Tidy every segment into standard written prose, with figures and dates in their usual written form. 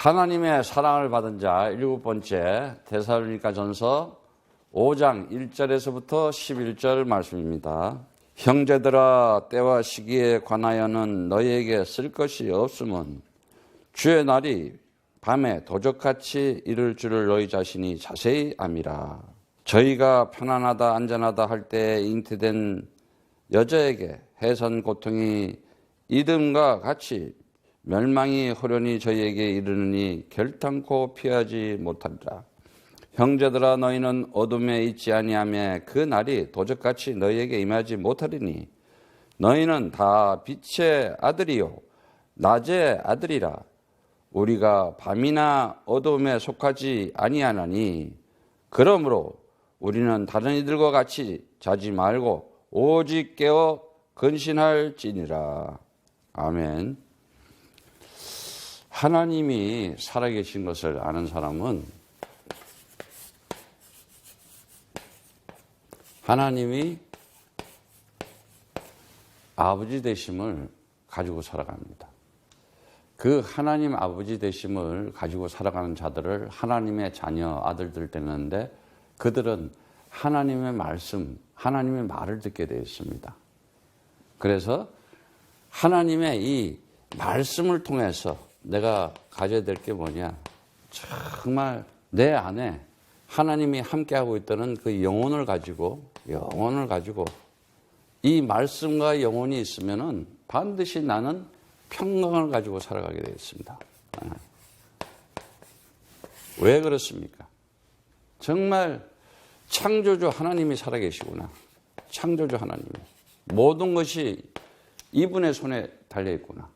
하나님의 사랑을 받은 자 일곱 번째 데살로니가전서 5장 1절에서부터 11절 말씀입니다. 형제들아, 때와 시기에 관하여는 너희에게 쓸 것이 없음은 주의 날이 밤에 도적같이 이를 줄을 너희 자신이 자세히 암이라. 저희가 편안하다 안전하다 할 때에 잉태된 여자에게 해산 고통이 이듬과 같이 멸망이 호련히 저희에게 이르느니 결탄코 피하지 못하리라. 형제들아, 너희는 어둠에 있지 아니하며 그 날이 도적같이 너희에게 임하지 못하리니 너희는 다 빛의 아들이요 낮의 아들이라. 우리가 밤이나 어둠에 속하지 아니하나니 그러므로 우리는 다른 이들과 같이 자지 말고 오직 깨어 근신할지니라. 아멘. 하나님이 살아계신 것을 아는 사람은 하나님이 아버지 되심을 가지고 살아갑니다. 그 하나님 아버지 되심을 가지고 살아가는 자들을 하나님의 자녀 아들들 되는데 그들은 하나님의 말씀, 하나님의 말을 듣게 되어 있습니다. 그래서 하나님의 이 말씀을 통해서 내가 가져야 될 게 뭐냐, 정말 내 안에 하나님이 함께하고 있다는 그 영혼을 가지고 이 말씀과 영혼이 있으면은 반드시 나는 평강을 가지고 살아가게 되어 있습니다. 왜 그렇습니까? 정말 창조주 하나님이 살아계시구나. 창조주 하나님이. 모든 것이 이분의 손에 달려있구나.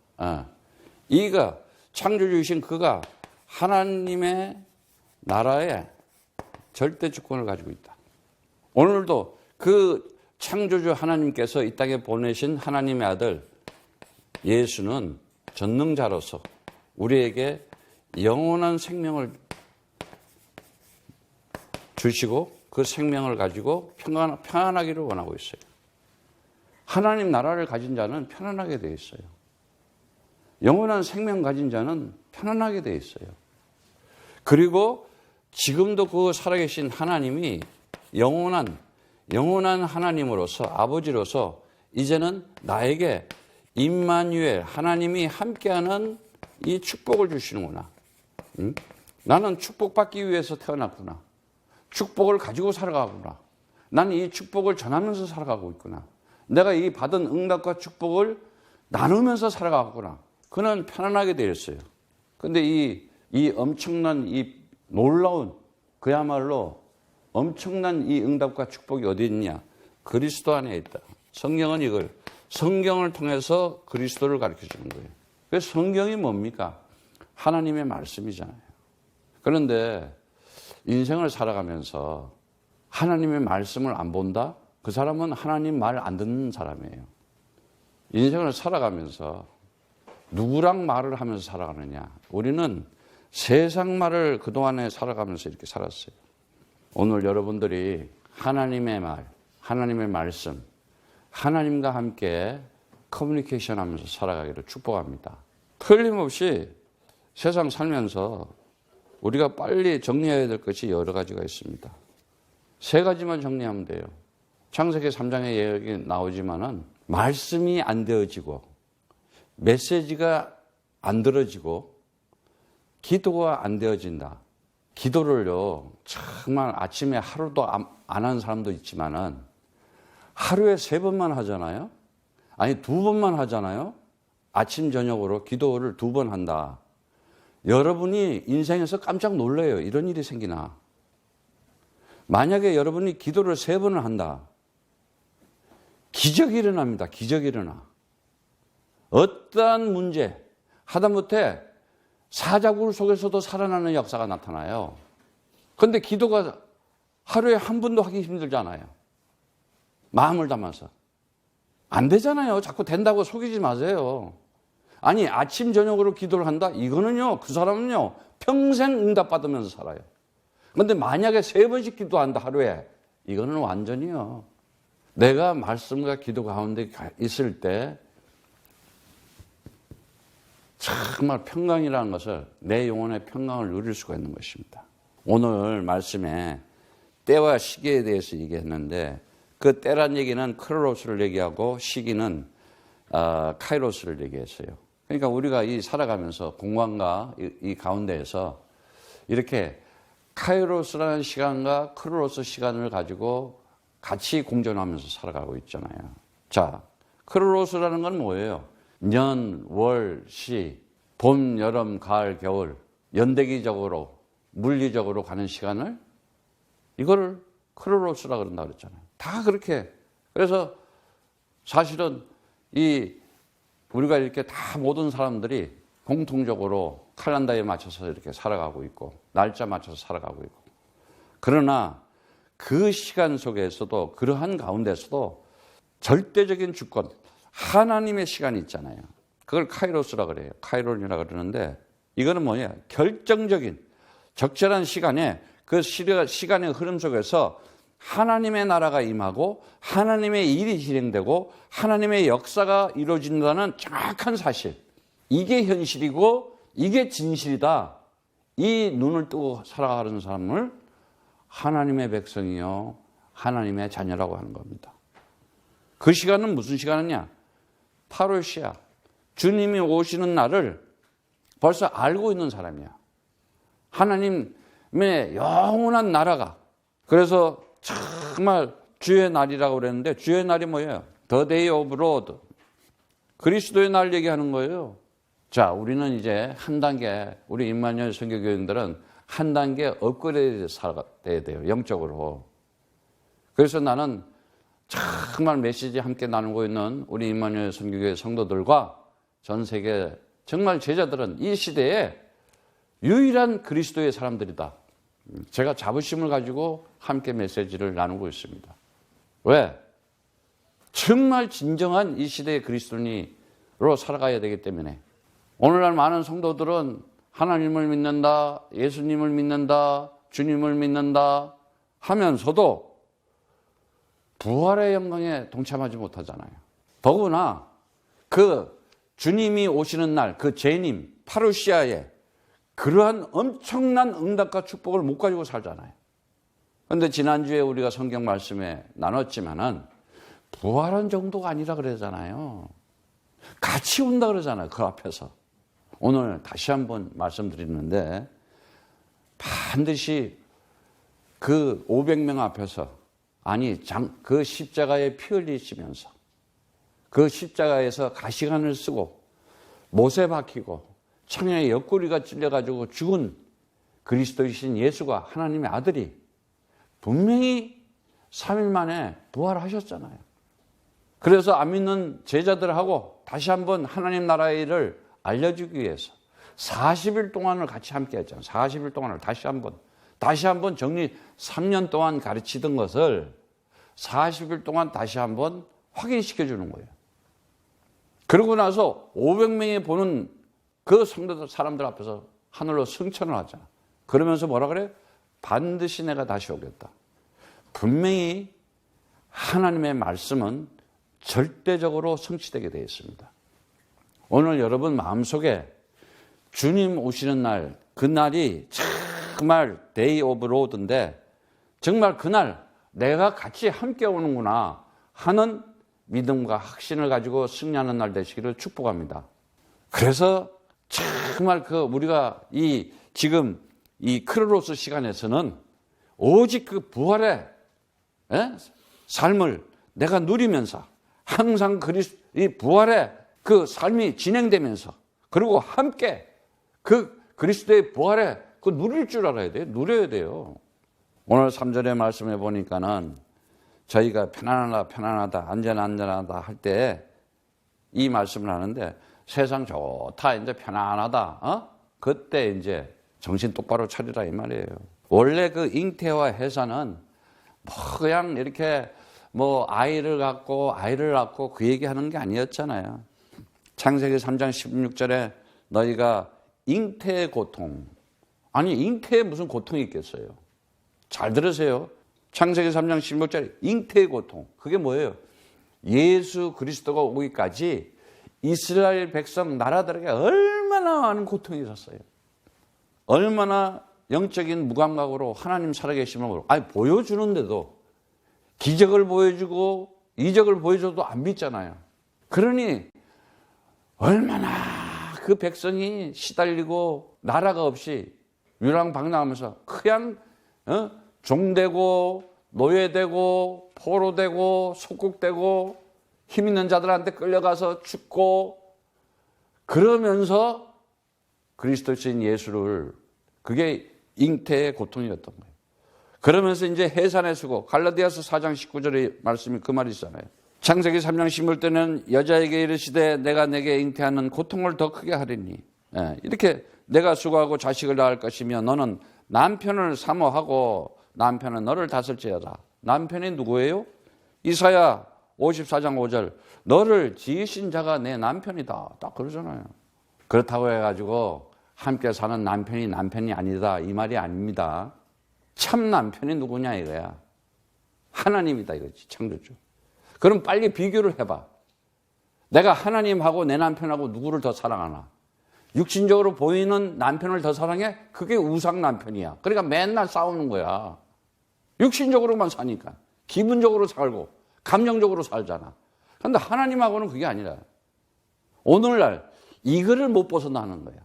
이가 창조주이신 그가 하나님의 나라에 절대 주권을 가지고 있다. 오늘도 그 창조주 하나님께서 이 땅에 보내신 하나님의 아들 예수는 전능자로서 우리에게 영원한 생명을 주시고 그 생명을 가지고 평안하기를 원하고 있어요. 하나님 나라를 가진 자는 편안하게 되어 있어요. 영원한 생명 가진 자는 편안하게 되어 있어요. 그리고 지금도 그 살아계신 하나님이 영원한 하나님으로서 아버지로서 이제는 나에게 임마누엘 하나님이 함께하는 이 축복을 주시는구나. 응? 나는 축복받기 위해서 태어났구나. 축복을 가지고 살아가구나. 나는 이 축복을 전하면서 살아가고 있구나. 내가 이 받은 응답과 축복을 나누면서 살아가구나. 그는 편안하게 되었어요. 그런데 이 엄청난 이 놀라운 그야말로 엄청난 이 응답과 축복이 어디 있냐? 그리스도 안에 있다. 성경은 이걸 성경을 통해서 그리스도를 가르쳐 주는 거예요. 그래서 성경이 뭡니까? 하나님의 말씀이잖아요. 그런데 인생을 살아가면서 하나님의 말씀을 안 본다? 그 사람은 하나님 말 안 듣는 사람이에요. 인생을 살아가면서 누구랑 말을 하면서 살아가느냐? 우리는 세상 말을 그동안에 살아가면서 이렇게 살았어요. 오늘 여러분들이 하나님의 말, 하나님의 말씀, 하나님과 함께 커뮤니케이션 하면서 살아가기를 축복합니다. 틀림없이 세상 살면서 우리가 빨리 정리해야 될 것이 여러 가지가 있습니다. 세 가지만 정리하면 돼요. 창세기 3장에 얘기 나오지만은 말씀이 안 되어지고 메시지가 안 들어지고 기도가 안 되어진다. 기도를요, 정말 아침에 하루도 안 한 사람도 있지만은 하루에 3번만 하잖아요. 아니 2번만 하잖아요. 아침 저녁으로 기도를 2번 한다. 여러분이 인생에서 깜짝 놀라요. 이런 일이 생기나. 만약에 여러분이 기도를 3번을 한다. 기적이 일어납니다. 기적이 일어나. 어떠한 문제, 하다못해 사자굴 속에서도 살아나는 역사가 나타나요. 그런데 기도가 하루에 한 번도 하기 힘들잖아요. 마음을 담아서. 안 되잖아요. 자꾸 된다고 속이지 마세요. 아니 아침 저녁으로 기도를 한다? 이거는요, 그 사람은요 평생 응답받으면서 살아요. 그런데 만약에 3번씩 기도한다 하루에, 이거는 완전히요, 내가 말씀과 기도 가운데 있을 때 정말 평강이라는 것을 내 영혼의 평강을 누릴 수가 있는 것입니다. 오늘 말씀에 때와 시기에 대해서 얘기했는데 그 때란 얘기는 크로노스를 얘기하고 시기는 카이로스를 얘기했어요. 그러니까 우리가 이 살아가면서 공간과 이 가운데에서 이렇게 카이로스라는 시간과 크로노스 시간을 가지고 같이 공존하면서 살아가고 있잖아요. 자, 크로노스라는 건 뭐예요? 년, 월, 시, 봄, 여름, 가을, 겨울 연대기적으로 물리적으로 가는 시간을 이거를 크로노스라 그런다 그랬잖아요. 다 그렇게. 그래서 사실은 우리가 이렇게 다 모든 사람들이 공통적으로 칼란다에 맞춰서 이렇게 살아가고 있고 날짜 맞춰서 살아가고 있고, 그러나 그 시간 속에서도 그러한 가운데서도 절대적인 주권 하나님의 시간이 있잖아요. 그걸 카이로스라 그래요. 카이론이라 그러는데 이거는 뭐냐? 결정적인 적절한 시간에 그 시간의 흐름 속에서 하나님의 나라가 임하고 하나님의 일이 진행되고 하나님의 역사가 이루어진다는 정확한 사실, 이게 현실이고 이게 진실이다. 이 눈을 뜨고 살아가는 사람을 하나님의 백성이요 하나님의 자녀라고 하는 겁니다. 그 시간은 무슨 시간이냐? 파루시아, 주님이 오시는 날을 벌써 알고 있는 사람이야. 하나님의 영원한 나라가. 그래서 정말 주의 날이라고 그랬는데 주의 날이 뭐예요? The Day of Lord. 그리스도의 날 얘기하는 거예요. 자, 우리는 이제 한 단계, 우리 임마누엘 선교교인들은 한 단계 업그레이드 살아야 돼요. 영적으로. 그래서 나는 정말 메시지 함께 나누고 있는 우리 임마누엘 선교교회 성도들과 전 세계 정말 제자들은 이 시대에 유일한 그리스도의 사람들이다. 제가 자부심을 가지고 함께 메시지를 나누고 있습니다. 왜? 정말 진정한 이 시대의 그리스도인으로 살아가야 되기 때문에. 오늘날 많은 성도들은 하나님을 믿는다, 예수님을 믿는다, 주님을 믿는다 하면서도 부활의 영광에 동참하지 못하잖아요. 더구나 그 주님이 오시는 날, 그 재림, 파루시아에 그러한 엄청난 응답과 축복을 못 가지고 살잖아요. 그런데 지난주에 우리가 성경 말씀에 나눴지만은 부활한 정도가 아니라 그러잖아요. 같이 온다 그러잖아요. 그 앞에서. 오늘 다시 한번 말씀드리는데 반드시 그 500명 앞에서 그 십자가에 피 흘리시면서 그 십자가에서 가시관을 쓰고 못에 박히고 창에 옆구리가 찔려가지고 죽은 그리스도이신 예수가 하나님의 아들이 분명히 3일 만에 부활하셨잖아요. 그래서 안 믿는 제자들하고 다시 한번 하나님 나라의 일을 알려주기 위해서 40일 동안을 같이 함께 했잖아요. 40일 동안을 다시 한번 정리 3년 동안 가르치던 것을 40일 동안 다시 한번 확인시켜 주는 거예요. 그러고 나서 500명이 보는 그 성도들 사람들 앞에서 하늘로 승천을 하잖아. 그러면서 뭐라 그래? 반드시 내가 다시 오겠다. 분명히 하나님의 말씀은 절대적으로 성취되게 되어 있습니다. 오늘 여러분 마음속에 주님 오시는 날, 그날이 정말 데이 오브 로드인데 정말 그날 내가 같이 함께 오는구나 하는 믿음과 확신을 가지고 승리하는 날 되시기를 축복합니다. 그래서 정말 우리가 지금 이 크로노스 시간에서는 오직 그 부활의 삶을 내가 누리면서 항상 이 부활의 그 삶이 진행되면서 그리고 함께 그 그리스도의 부활에 누릴 줄 알아야 돼요. 누려야 돼요. 오늘 3절의 말씀에 보니까는 저희가 편안하다, 안전하다 할 때 이 말씀을 하는데 세상 좋다, 이제 편안하다, 그때 이제 정신 똑바로 차리라 이 말이에요. 원래 그 잉태와 해산은 그냥 이렇게 아이를 낳고 그 얘기하는 게 아니었잖아요. 창세기 3장 16절에 너희가 잉태의 고통, 잉태에 무슨 고통이 있겠어요? 잘 들으세요. 창세기 3장 16절에 잉태의 고통, 그게 뭐예요? 예수 그리스도가 오기까지 이스라엘 백성 나라들에게 얼마나 얼마나 많은 고통이 있었어요. 얼마나 영적인 무감각으로 하나님 살아계심을 모르고, 보여주는데도 기적을 보여주고 이적을 보여줘도 안 믿잖아요. 그러니 얼마나 그 백성이 시달리고 나라가 없이 유랑방랑하면서 그냥 종되고 노예되고 포로되고 속국되고 힘 있는 자들한테 끌려가서 죽고 그러면서 그리스도신 예수를, 그게 잉태의 고통이었던 거예요. 그러면서 이제 해산의 수고, 갈라디아서 4장 19절의 말씀이 그 말이 있잖아요. 창세기 3장 11절에는 여자에게 이르시되 내가 내게 잉태하는 고통을 더 크게 하리니, 이렇게 내가 수고하고 자식을 낳을 것이며 너는 남편을 사모하고 남편은 너를 다스릴지어다. 남편이 누구예요? 이사야 54장 5절, 너를 지으신 자가 내 남편이다. 딱 그러잖아요. 그렇다고 해가지고 함께 사는 남편이 아니다, 이 말이 아닙니다. 참 남편이 누구냐 이거야. 하나님이다 이거지, 창조주. 그럼 빨리 비교를 해봐. 내가 하나님하고 내 남편하고 누구를 더 사랑하나? 육신적으로 보이는 남편을 더 사랑해? 그게 우상 남편이야. 그러니까 맨날 싸우는 거야. 육신적으로만 사니까. 기분적으로 살고 감정적으로 살잖아. 그런데 하나님하고는 그게 아니라 오늘날 이거를 못 벗어나는 거야.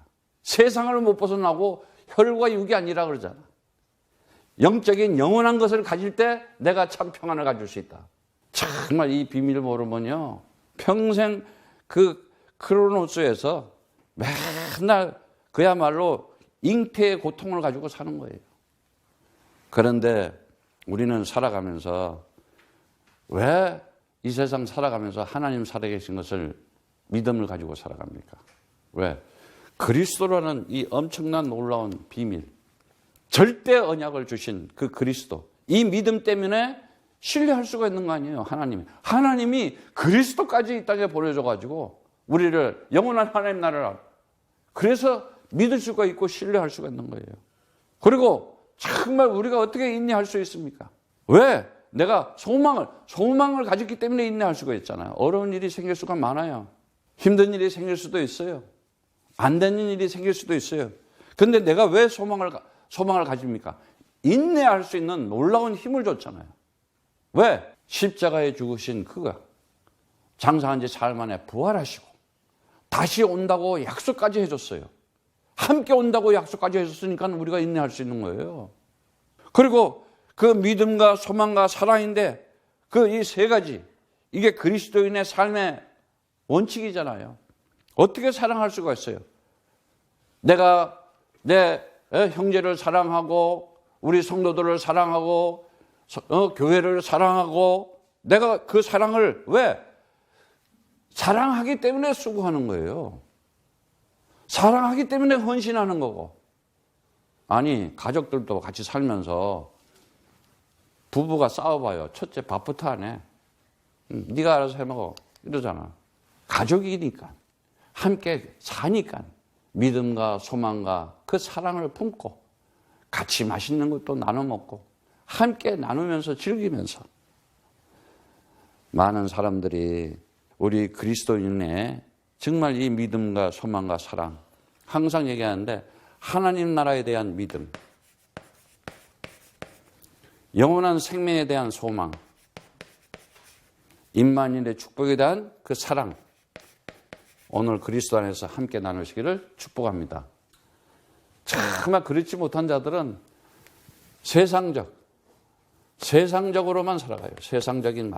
세상을 못 벗어나고 혈과 육이 아니라 그러잖아. 영적인 영원한 것을 가질 때 내가 참 평안을 가질 수 있다. 정말 이 비밀을 모르면요, 평생 그 크로노스에서 맨날 그야말로 잉태의 고통을 가지고 사는 거예요. 그런데 우리는 살아가면서 왜 이 세상 살아가면서 하나님 살아계신 것을 믿음을 가지고 살아갑니까? 왜? 그리스도라는 이 엄청난 놀라운 비밀, 절대 언약을 주신 그 그리스도, 이 믿음 때문에 신뢰할 수가 있는 거 아니에요. 하나님이 그리스도까지 이 땅에 보내줘가지고 우리를 영원한 하나님 나라를, 그래서 믿을 수가 있고 신뢰할 수가 있는 거예요. 그리고 정말 우리가 어떻게 인내할 수 있습니까? 왜? 내가 소망을 가졌기 때문에 인내할 수가 있잖아요. 어려운 일이 생길 수가 많아요. 힘든 일이 생길 수도 있어요. 안 되는 일이 생길 수도 있어요. 근데 내가 왜 소망을 가집니까? 인내할 수 있는 놀라운 힘을 줬잖아요. 왜? 십자가에 죽으신 그가 장사한 지 사흘 만에 부활하시고 다시 온다고 약속까지 해줬어요. 함께 온다고 약속까지 해줬으니까 우리가 인내할 수 있는 거예요. 그리고 그 믿음과 소망과 사랑인데 그 이 세 가지, 이게 그리스도인의 삶의 원칙이잖아요. 어떻게 사랑할 수가 있어요? 내가 내 형제를 사랑하고 우리 성도들을 사랑하고 교회를 사랑하고, 내가 그 사랑을 왜? 사랑하기 때문에 수고하는 거예요. 사랑하기 때문에 헌신하는 거고. 아니, 가족들도 같이 살면서 부부가 싸워봐요. 첫째 밥부터 안 해. 네가 알아서 해먹어. 이러잖아. 가족이니까, 함께 사니까 믿음과 소망과 그 사랑을 품고 같이 맛있는 것도 나눠 먹고 함께 나누면서 즐기면서, 많은 사람들이 우리 그리스도인의 정말 이 믿음과 소망과 사랑, 항상 얘기하는데 하나님 나라에 대한 믿음, 영원한 생명에 대한 소망, 임마누엘의 축복에 대한 그 사랑, 오늘 그리스도 안에서 함께 나누시기를 축복합니다. 정말 그렇지 못한 자들은 세상적으로만 살아가요. 세상적인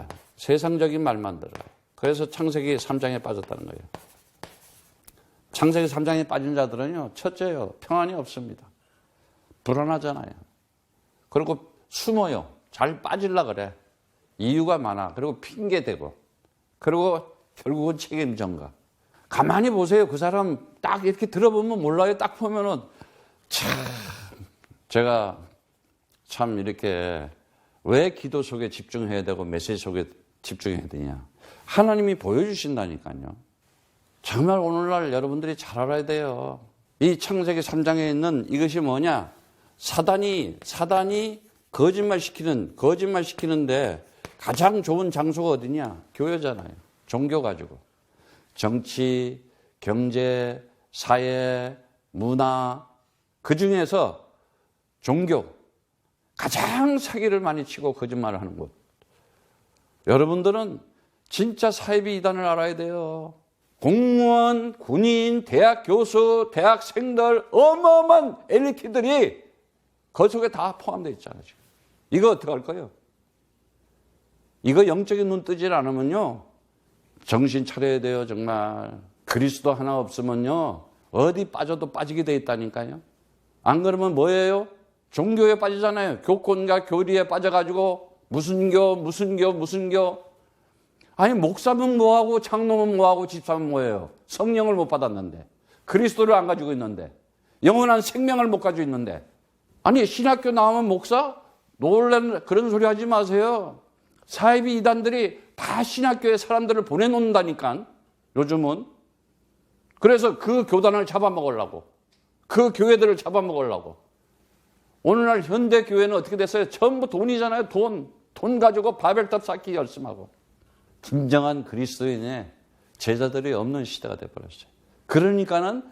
말만 들어요. 그래서 창세기 3장에 빠졌다는 거예요. 창세기 3장에 빠진 자들은요, 첫째요, 평안이 없습니다. 불안하잖아요. 그리고 숨어요. 잘 빠지려고 그래. 이유가 많아. 그리고 핑계대고. 그리고 결국은 책임 전가. 가만히 보세요. 그 사람 딱 이렇게 들어보면 몰라요. 딱 보면은 제가 참 이렇게 왜 기도 속에 집중해야 되고 메시지 속에 집중해야 되냐. 하나님이 보여주신다니까요. 정말 오늘날 여러분들이 잘 알아야 돼요. 이 창세기 3장에 있는 이것이 뭐냐. 사단이 거짓말 시키는데 가장 좋은 장소가 어디냐? 교회잖아요. 종교 가지고. 정치, 경제, 사회, 문화, 그 중에서 종교, 가장 사기를 많이 치고 거짓말을 하는 곳. 여러분들은 진짜 사이비 이단을 알아야 돼요. 공무원, 군인, 대학 교수, 대학생들, 어마어마한 엘리트들이 그 속에 다 포함되어 있잖아요. 지금. 이거 어떻게 할 거예요? 이거 영적인 눈 뜨질 않으면요, 정신 차려야 돼요. 정말 그리스도 하나 없으면요 어디 빠져도 빠지게 돼 있다니까요. 안 그러면 뭐예요? 종교에 빠지잖아요. 교권과 교리에 빠져가지고 무슨 교. 아니 목사면 뭐하고 장로면 뭐하고 집사면 뭐예요? 성령을 못 받았는데, 그리스도를 안 가지고 있는데, 영원한 생명을 못 가지고 있는데. 아니 신학교 나오면 목사? 놀라는 그런 소리 하지 마세요. 사이비 이단들이 다 신학교에 사람들을 보내놓는다니까 요즘은. 그래서 그 교단을 잡아먹으려고, 그 교회들을 잡아먹으려고. 오늘날 현대 교회는 어떻게 됐어요? 전부 돈이잖아요. 돈 가지고 바벨탑 쌓기 열심하고. 진정한 그리스도인의 제자들이 없는 시대가 돼버렸어요. 그러니까는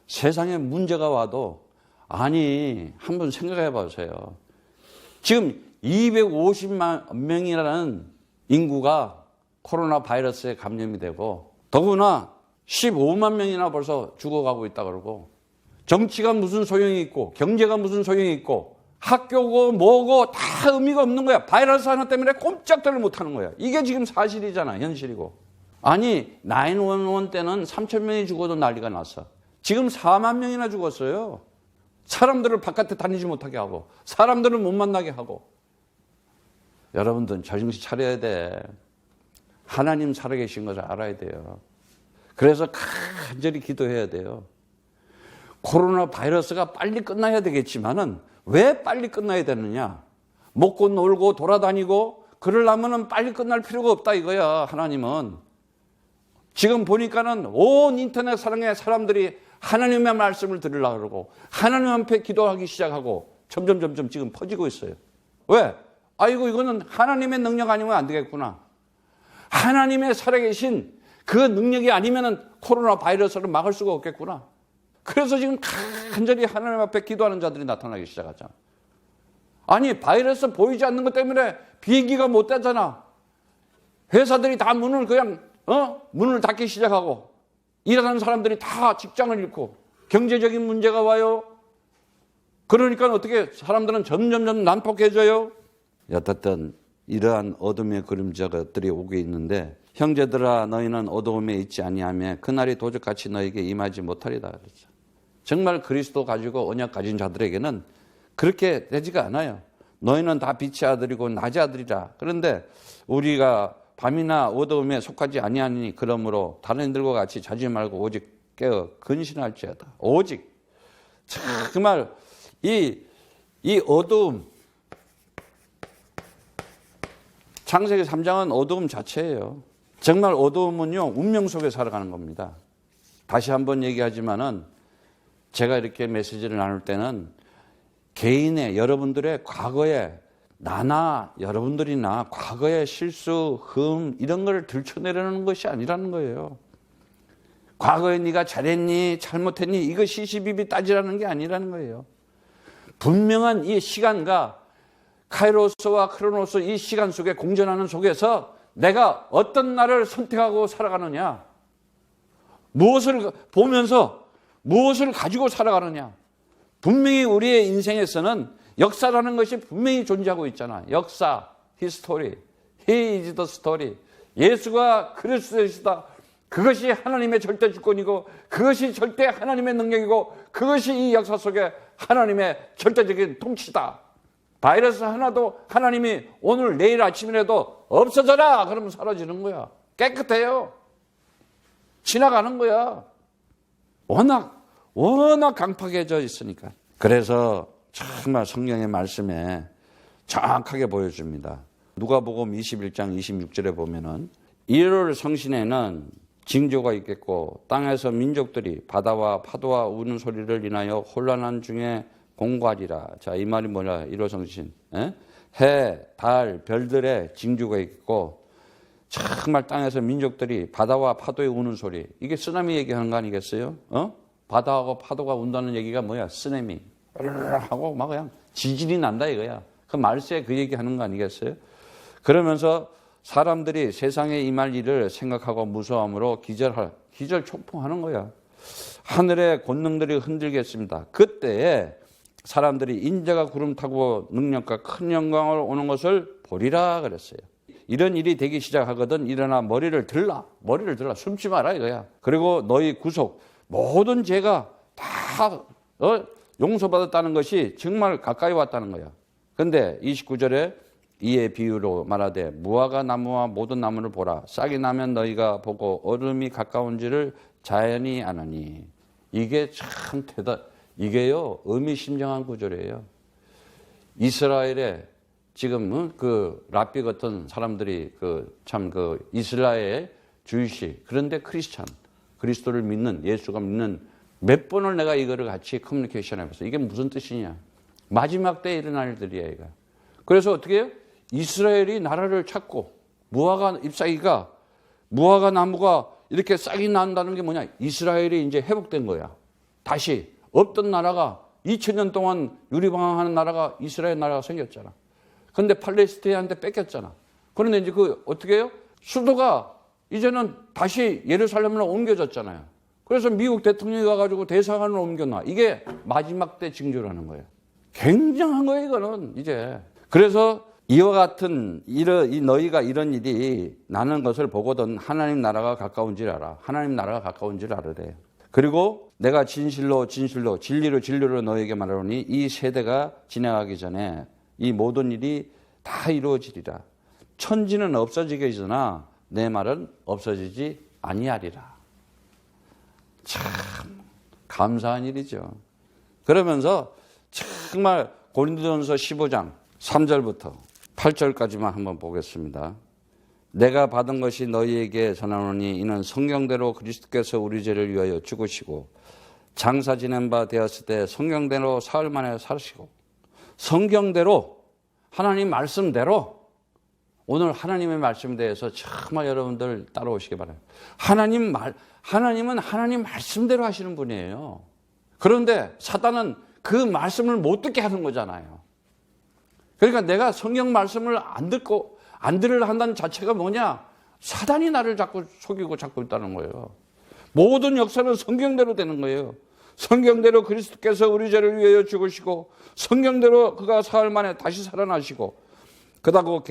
세상에 문제가 와도, 아니 한번 생각해 보세요. 지금 250만 명이라는 인구가 코로나 바이러스에 감염이 되고, 더구나 15만 명이나 벌써 죽어가고 있다 그러고, 정치가 무슨 소용이 있고, 경제가 무슨 소용이 있고, 학교고 뭐고 다 의미가 없는 거야. 바이러스 하나 때문에 꼼짝들을 못하는 거야. 이게 지금 사실이잖아, 현실이고. 아니 911 때는 3천 명이 죽어도 난리가 났어. 지금 4만 명이나 죽었어요. 사람들을 바깥에 다니지 못하게 하고, 사람들을 못 만나게 하고. 여러분들은 정신 차려야 돼. 하나님 살아계신 것을 알아야 돼요. 그래서 간절히 기도해야 돼요. 코로나 바이러스가 빨리 끝나야 되겠지만은 왜 빨리 끝나야 되느냐? 먹고 놀고 돌아다니고 그러려면은 빨리 끝날 필요가 없다 이거야. 하나님은 지금 보니까는 온 인터넷 사랑의 사람들이 하나님의 말씀을 들으려고 그러고 하나님 앞에 기도하기 시작하고 점점 지금 퍼지고 있어요. 왜? 아이고 이거는 하나님의 능력 아니면 안 되겠구나. 하나님의 살아계신 그 능력이 아니면은 코로나 바이러스를 막을 수가 없겠구나. 그래서 지금 간절히 하나님 앞에 기도하는 자들이 나타나기 시작하잖아. 아니 바이러스 보이지 않는 것 때문에 비행기가 못 되잖아. 회사들이 다 문을 그냥 문을 닫기 시작하고, 일하는 사람들이 다 직장을 잃고 경제적인 문제가 와요. 그러니까 어떻게 사람들은 점점 난폭해져요. 여튼 이러한 어둠의 그림자들이 오고 있는데, 형제들아 너희는 어두움에 있지 아니하며 그날이 도적같이 너희에게 임하지 못하리다 그랬죠. 정말 그리스도 가지고 언약 가진 자들에게는 그렇게 되지가 않아요. 너희는 다 빛의 아들이고 낮의 아들이라. 그런데 우리가 밤이나 어두움에 속하지 아니하니 그러므로 다른 이들과 같이 자지 말고 오직 깨어 근신할지어다. 오직 정말 이 어두움, 창세기 3장은 어두움 자체예요. 정말 어두움은요 운명 속에 살아가는 겁니다. 다시 한번 얘기하지만은 제가 이렇게 메시지를 나눌 때는 개인의 여러분들의 과거에 여러분들이나 과거의 실수, 흠 이런 걸 들춰내려는 것이 아니라는 거예요. 과거에 네가 잘했니 잘못했니 이거 시시비비 따지라는 게 아니라는 거예요. 분명한 이 시간과 카이로스와 크로노스 이 시간 속에 공존하는 속에서 내가 어떤 날을 선택하고 살아가느냐, 무엇을 보면서 무엇을 가지고 살아가느냐. 분명히 우리의 인생에서는 역사라는 것이 분명히 존재하고 있잖아. 역사, 히스토리, He is the story. 예수가 그리스도이시다. 그것이 하나님의 절대 주권이고 그것이 절대 하나님의 능력이고 그것이 이 역사 속에 하나님의 절대적인 통치다. 바이러스 하나도 하나님이 오늘 내일 아침이라도 없어져라 그러면 사라지는 거야. 깨끗해요. 지나가는 거야. 워낙 강팍해져 있으니까. 그래서 정말 성경의 말씀에 정확하게 보여줍니다. 누가복음 21장 26절에 보면은 1월 성신에는 징조가 있겠고 땅에서 민족들이 바다와 파도와 우는 소리를 인하여 혼란한 중에 공고하리라. 자, 이 말이 뭐냐? 1월 성신. 해, 달, 별들의 징조가 있고 정말 땅에서 민족들이 바다와 파도에 우는 소리. 이게 쓰나미 얘기하는 거 아니겠어요? 바다하고 파도가 운다는 얘기가 뭐야? 쓰나미. 하고 막 그냥 지진이 난다 이거야. 그 말세에 그 얘기하는 거 아니겠어요? 그러면서 사람들이 세상에 임할 일을 생각하고 무서움으로 기절 초풍하는 거야. 하늘의 권능들이 흔들겠습니다. 그때에 사람들이 인자가 구름 타고 능력과 큰 영광을 오는 것을 보리라 그랬어요. 이런 일이 되기 시작하거든 일어나 머리를 들라 숨지 마라 이거야. 그리고 너희 구속 모든 죄가 다 용서받았다는 것이 정말 가까이 왔다는 거야. 근데 29절에 이에 비유로 말하되 무화과 나무와 모든 나무를 보라. 싹이 나면 너희가 보고 얼음이 가까운지를 자연히 아느니. 이게 참 이게요 의미심장한 구절이에요. 이스라엘에 지금 그 랍비 같은 사람들이 그 이스라엘 주이시 그런데 크리스찬 그리스도를 믿는 예수가 믿는 몇 번을 내가 이거를 같이 커뮤니케이션 해봤어. 이게 무슨 뜻이냐? 마지막 때에 일어날 일들이야 이거. 그래서 어떻게 해요? 이스라엘이 나라를 찾고 무화과 잎사귀가 무화과 나무가 이렇게 싹이 난다는 게 뭐냐? 이스라엘이 이제 회복된 거야. 다시 없던 나라가 2000년 동안 유리방황하는 나라가 이스라엘 나라가 생겼잖아. 근데 팔레스타인한테 뺏겼잖아. 그런데 이제 어떻게 해요? 수도가 이제는 다시 예루살렘으로 옮겨졌잖아요. 그래서 미국 대통령이 가가지고 대사관으로 옮겨놔. 이게 마지막 때 징조라는 거예요. 굉장한 거예요, 이거는 이제. 그래서 이와 같은 너희가 이런 일이 나는 것을 보거든 하나님 나라가 가까운 줄 알아. 하나님 나라가 가까운 줄 알으래. 그리고 내가 진리로 너희에게 말하노니 이 세대가 지나가기 전에 이 모든 일이 다 이루어지리라. 천지는 없어지겠으나 내 말은 없어지지 아니하리라. 참 감사한 일이죠. 그러면서 정말 고린도전서 15장 3절부터 8절까지만 한번 보겠습니다. 내가 받은 것이 너희에게 전하노니 이는 성경대로 그리스도께서 우리 죄를 위하여 죽으시고 장사 지낸 바 되었을 때 성경대로 사흘 만에 사시고 성경대로 하나님 말씀대로 오늘 하나님의 말씀에 대해서 정말 여러분들 따라오시기 바랍니다. 하나님은 하나님 말씀대로 하시는 분이에요. 그런데 사단은 그 말씀을 못 듣게 하는 거잖아요. 그러니까 내가 성경 말씀을 안 들으려 한다는 자체가 뭐냐? 사단이 나를 자꾸 속이고 자꾸 있다는 거예요. 모든 역사는 성경대로 되는 거예요. 성경대로 그리스도께서 우리 죄를 위하여 죽으시고 성경대로 그가 사흘 만에 다시 살아나시고 그다고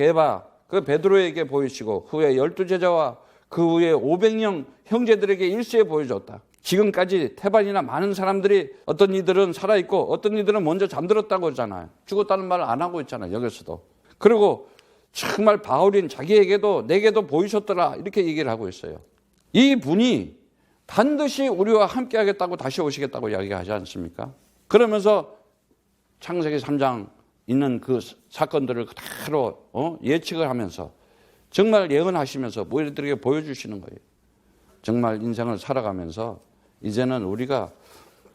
그 베드로에게 보이시고 그 후에 12제자와 그 후에 500명 형제들에게 일시에 보여줬다. 지금까지 태반이나 많은 사람들이 어떤 이들은 살아있고 어떤 이들은 먼저 잠들었다고 하잖아요. 죽었다는 말을 안 하고 있잖아요. 여기서도. 그리고 정말 바울인 자기에게도 내게도 보이셨더라 이렇게 얘기를 하고 있어요. 이 분이 반드시 우리와 함께 하겠다고 다시 오시겠다고 이야기하지 않습니까? 그러면서 창세기 3장 있는 그 사건들을 그대로 예측을 하면서 정말 예언하시면서 우리들에게 보여주시는 거예요. 정말 인생을 살아가면서 이제는 우리가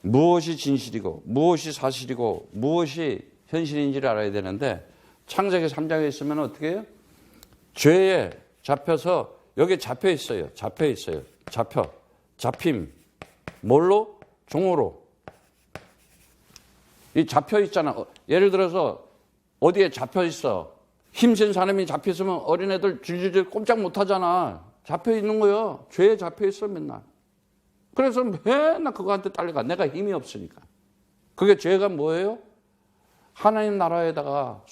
무엇이 진실이고 무엇이 사실이고 무엇이 현실인지를 알아야 되는데 창세기 3장에 있으면 어떻게 해요? 죄에 잡혀서 여기 잡혀 있어요. 잡힘. 뭘로? 종으로. 이 잡혀 있잖아. 예를 들어서 어디에 잡혀 있어. 힘센 사람이 잡혀 있으면 어린애들 줄줄줄 꼼짝 못 하잖아. 잡혀 있는 거요. 죄에 잡혀 있어 맨날. 그래서 맨날 그거한테 딸려가. 내가 힘이 없으니까. 그게 죄가 뭐예요? 하나님 나라에다가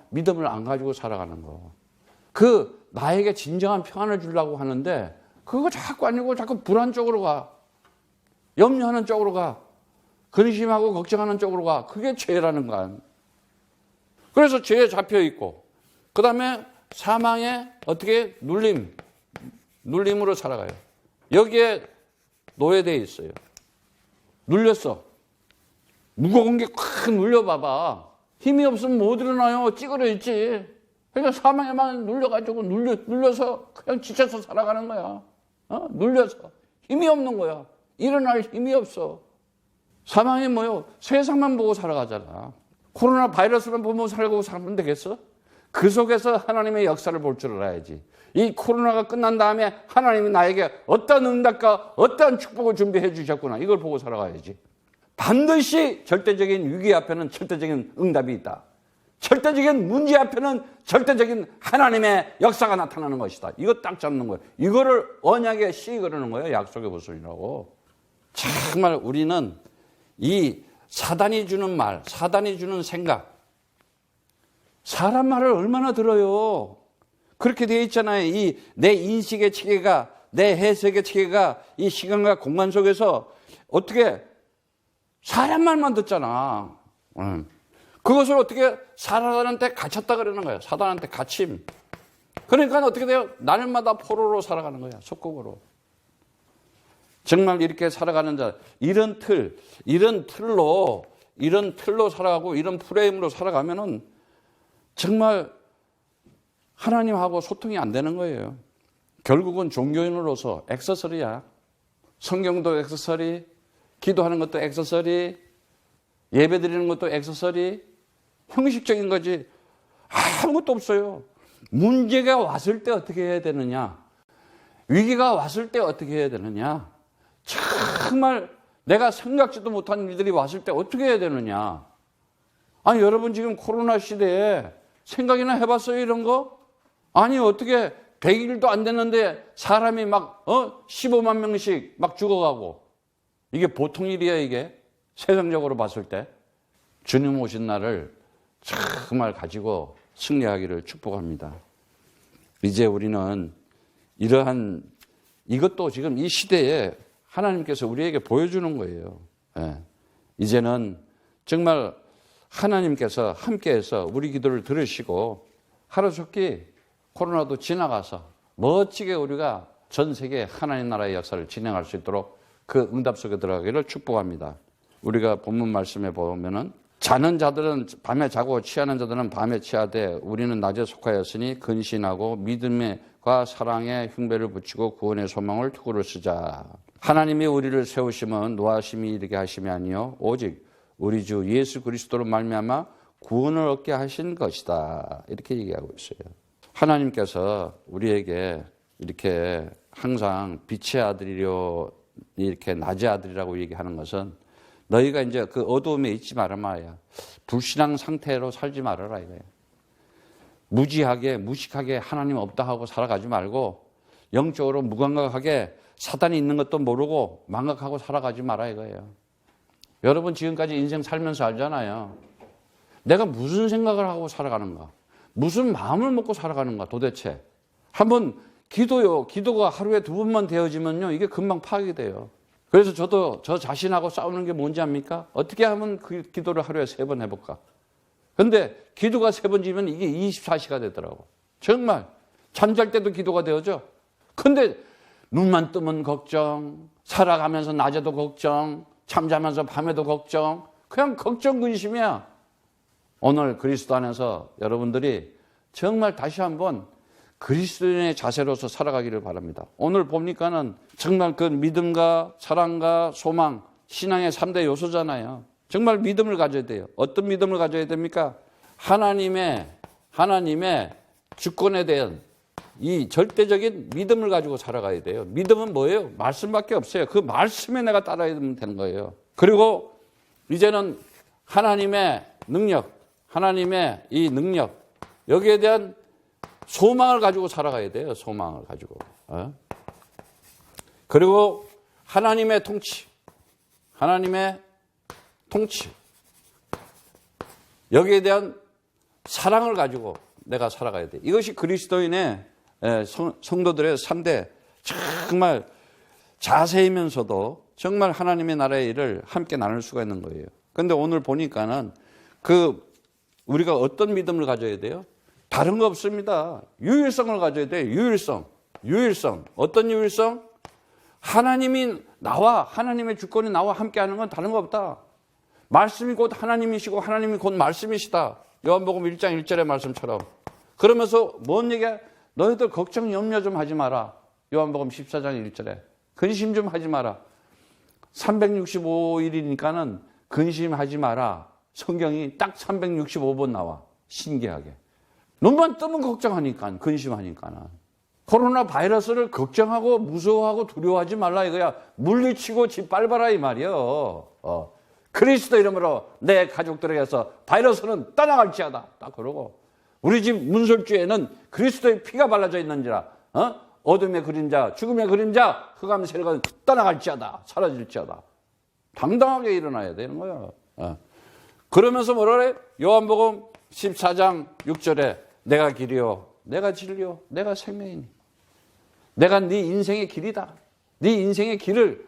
믿음을 안 가지고 살아가는 거. 나에게 진정한 평안을 주려고 하는데 그거 자꾸 아니고 자꾸 불안 쪽으로 가. 염려하는 쪽으로 가. 근심하고 걱정하는 쪽으로 가. 그게 죄라는 거야. 그래서 죄에 잡혀 있고 그 다음에 사망에 어떻게 눌림으로 살아가요. 여기에 노예되어 있어요. 눌렸어. 무거운 게 콱 눌려봐봐. 힘이 없으면 못 일어나요. 찌그러 있지. 그러니까 사망에만 눌려가지고 눌려서 그냥 지쳐서 살아가는 거야. 눌려서 힘이 없는 거야. 일어날 힘이 없어. 사망이 뭐요? 세상만 보고 살아가잖아. 코로나 바이러스만 보면 살고 살면 되겠어? 그 속에서 하나님의 역사를 볼 줄 알아야지. 이 코로나가 끝난 다음에 하나님이 나에게 어떤 응답과 어떤 축복을 준비해 주셨구나. 이걸 보고 살아가야지. 반드시 절대적인 위기 앞에는 절대적인 응답이 있다. 절대적인 문제 앞에는 절대적인 하나님의 역사가 나타나는 것이다. 이거 딱 잡는 거예요. 이거를 언약에 씌그러는 거예요. 약속의 보석이라고. 정말 우리는 이 사단이 주는 말, 사단이 주는 생각, 사람 말을 얼마나 들어요. 그렇게 되어 있잖아요. 이 내 인식의 체계가, 내 해석의 체계가 이 시간과 공간 속에서 어떻게 사람 말만 듣잖아. 그것을 어떻게 사단한테 갇혔다 그러는 거야. 사단한테 갇힘. 그러니까 어떻게 돼요? 날마다 포로로 살아가는 거야. 속국으로. 정말 이렇게 살아가는 자, 이런 틀로 살아가고 이런 프레임으로 살아가면은 정말 하나님하고 소통이 안 되는 거예요. 결국은 종교인으로서 액세서리야. 성경도 액세서리, 기도하는 것도 액세서리, 예배 드리는 것도 액세서리, 형식적인 거지. 아무것도 없어요. 문제가 왔을 때 어떻게 해야 되느냐? 위기가 왔을 때 어떻게 해야 되느냐? 정말 내가 생각지도 못한 일들이 왔을 때 어떻게 해야 되느냐? 아니, 여러분 지금 코로나 시대에 생각이나 해봤어요, 이런 거? 아니, 어떻게 100일도 안 됐는데 사람이 막 15만 명씩 막 죽어가고. 이게 보통 일이야, 이게. 세상적으로 봤을 때. 주님 오신 날을 정말 가지고 승리하기를 축복합니다. 이제 우리는 이러한, 이것도 지금 이 시대에 하나님께서 우리에게 보여주는 거예요. 예. 이제는 정말 하나님께서 함께해서 우리 기도를 들으시고 하루속히 코로나도 지나가서 멋지게 우리가 전 세계 하나님 나라의 역사를 진행할 수 있도록 그 응답 속에 들어가기를 축복합니다. 우리가 본문 말씀에 보면은 자는 자들은 밤에 자고 취하는 자들은 밤에 취하되 우리는 낮에 속하였으니 근신하고 믿음과 사랑에 흉배를 붙이고 구원의 소망을 투구를 쓰자. 하나님이 우리를 세우심은 노하심이 이르게 하심이 아니요 오직 우리 주 예수 그리스도로 말미암아 구원을 얻게 하신 것이다. 이렇게 얘기하고 있어요. 하나님께서 우리에게 이렇게 항상 빛의 아들이요 이렇게 낮의 아들이라고 얘기하는 것은 너희가 이제 그 어두움에 있지 말아 말이야. 불신앙 상태로 살지 말아라 이거예요. 무지하게 무식하게 하나님 없다 하고 살아가지 말고 영적으로 무감각하게 사단이 있는 것도 모르고 망각하고 살아가지 마라 이거예요. 여러분 지금까지 인생 살면서 알잖아요. 내가 무슨 생각을 하고 살아가는가? 무슨 마음을 먹고 살아가는가 도대체? 한번 기도가 하루에 2번만 되어지면요. 이게 금방 파악이 돼요. 그래서 저도 저 자신하고 싸우는 게 뭔지 압니까? 어떻게 하면 그 기도를 하루에 3번 해볼까? 근데 기도가 3번 지면 이게 24시가 되더라고. 정말 잠잘 때도 기도가 되어져. 근데 눈만 뜨면 걱정, 살아가면서 낮에도 걱정, 잠자면서 밤에도 걱정, 그냥 걱정 근심이야. 오늘 그리스도 안에서 여러분들이 정말 다시 한번 그리스도인의 자세로서 살아가기를 바랍니다. 오늘 보니까는 정말 그 믿음과 사랑과 소망, 신앙의 3대 요소잖아요. 정말 믿음을 가져야 돼요. 어떤 믿음을 가져야 됩니까? 하나님의 주권에 대한 이 절대적인 믿음을 가지고 살아가야 돼요. 믿음은 뭐예요? 말씀밖에 없어요. 그 말씀에 내가 따라야 되는 거예요. 그리고 이제는 하나님의 능력, 하나님의 이 능력, 여기에 대한 소망을 가지고 살아가야 돼요. 소망을 가지고. 그리고 하나님의 통치, 여기에 대한 사랑을 가지고 내가 살아가야 돼. 이것이 그리스도인의 성도들의 3대 정말 자세이면서도 정말 하나님의 나라의 일을 함께 나눌 수가 있는 거예요. 그런데 오늘 보니까는 우리가 어떤 믿음을 가져야 돼요? 다른 거 없습니다. 유일성을 가져야 돼요. 유일성. 어떤 유일성? 하나님이 하나님의 주권이 나와 함께 하는 건 다른 거 없다. 말씀이 곧 하나님이시고 하나님이 곧 말씀이시다. 요한복음 1장 1절의 말씀처럼. 그러면서 뭔 얘기야? 너희들 걱정 염려 좀 하지 마라. 요한복음 14장 1절에. 근심 좀 하지 마라. 365일이니까는 근심하지 마라. 성경이 딱 365번 나와. 신기하게. 눈만 뜨면 걱정하니까, 근심하니까. 코로나 바이러스를 걱정하고 무서워하고 두려워하지 말라 이거야. 물리치고 짓밟아라 이 말이요. 그리스도 이름으로 내 가족들에게서 바이러스는 떠나갈지어다. 딱 그러고 우리 집 문설주에는 그리스도의 피가 발라져 있는지라 어둠의 그림자, 죽음의 그림자, 흑암 세력은 떠나갈지어다. 사라질지어다. 당당하게 일어나야 되는 거야. 그러면서 뭐라 그래? 요한복음 14장 6절에 내가 길이요, 내가 진리요, 내가 생명이니. 내가 네 인생의 길이다. 네 인생의 길을